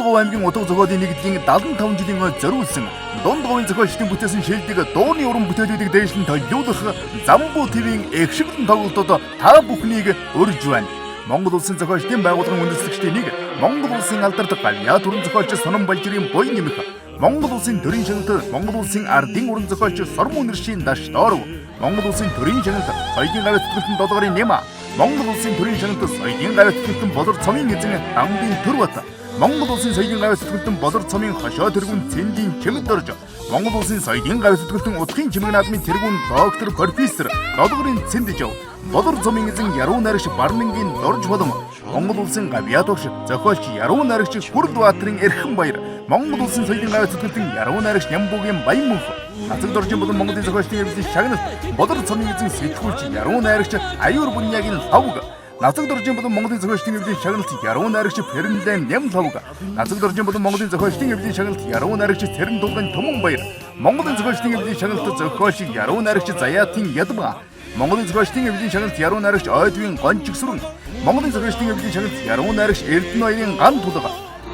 Дундгов аймгийн утга зохиолын нэгдлийн 75 жилийн зориулсан Дундговын зохиолчдын бүтээсэн шилдэг дууны уран бүтээлүүдийг дээшлэн төлөвлөх Замбуу ТV-ийн экшигтэн тоглолтод та бүхнийг урьж байна. Монгол улсын зохиолчдын байгууллагын үндэслэгчдийн нэг Монгол улсын алдартай галиа төрийн зохиолч Сонон Балжирийн буян нэмэх Монгол улсын төрийн шагналт Монгол улсын ардын уран зохиолч Сормон Нэршийн Дашдоров Монгол улсын төрийн шагналт соёлын гавь сэтгэлтэн Додгорын Нэма Монгол улсын төрийн шагналт соёлын гавь сэтгэлтэн Болор Цомын эзэн Амбын Төрбат Монгол улсын соёлын гавь сэтгэлтэн Болор Цомын хошоо тэргүүн Цэндийн Чимэд орж Монгол улсын соёлын гавь сэтгэлтэн Утгын Чимэг наадмын тэргүүн доктор профессор Додгорын Цэндижов Болор Цомын эзэн Яруу найрагч Барнангийн Дорж болон Монгол улсын гавьяа тогш зохиолч Яруу найрагч Хүрдбаатарын Эрхэн баяр Монгол улсын соёлын гавь сэтгэлтэн Яруу найрагч Нямбугийн Баян мөнх Нацаг доржин болон Монголын зохиолчдын эвлэлийн шагналт Болор Цомын эзэн сэтгүүлч Яруу найрагч Аюур Буньягийн лавг Нацаг доржин болон Монголын зохиолчдын эвлэлийн шагналт Яруу найрагч Фернлен Нэм лавг Нацаг доржин болон Монголын зохиолчдын эвлэлийн шагналт Яруу найрагч Цэрэн Дулгын Түмэн баяр Монголын зохиолчдын эвлэлийн шагналт зохиолч Яруу найрагч Заяатын Ядма Монголын зохиолчдын эвлэлийн шагналт Яруу найрагч Ойдвын Гончигсүрэн Монголын зохиолчдын эвлэлийн шагналт Яруу найрагч Эрдэнэбаярын Ган Тулга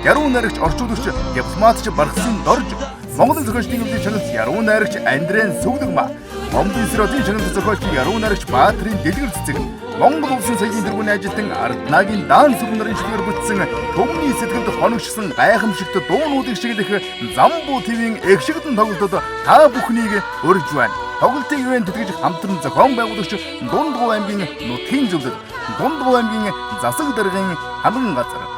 Яруу найрагч орчуулагч дипломатч Бархсын Дорж Монголын зохиолчдын эвлэлийн шагналт Яруу найрагч Андрен Сүглэгма Монголын сэродын шагналт зохиолч Яруу найрагч Баатрин Дэлгэр цэцэг Монгол улсын соёлын тэргүүний ажилтан Арднагийн даан сүрэн нарын шигээр бүтсэн төвний сэтгэлд хоногшсон гайхамшигт дуунуудыг шиглэх Замбуу ТV-ийн экшигтэн тоглолтод та бүхнийг урьж байна. Тоглолтын ивент тэтгэж хамтран зохион байгуулагч Дундгов аймгийн нутгийн зөвлөл Дундгов аймгийн засаг даргын хаман газар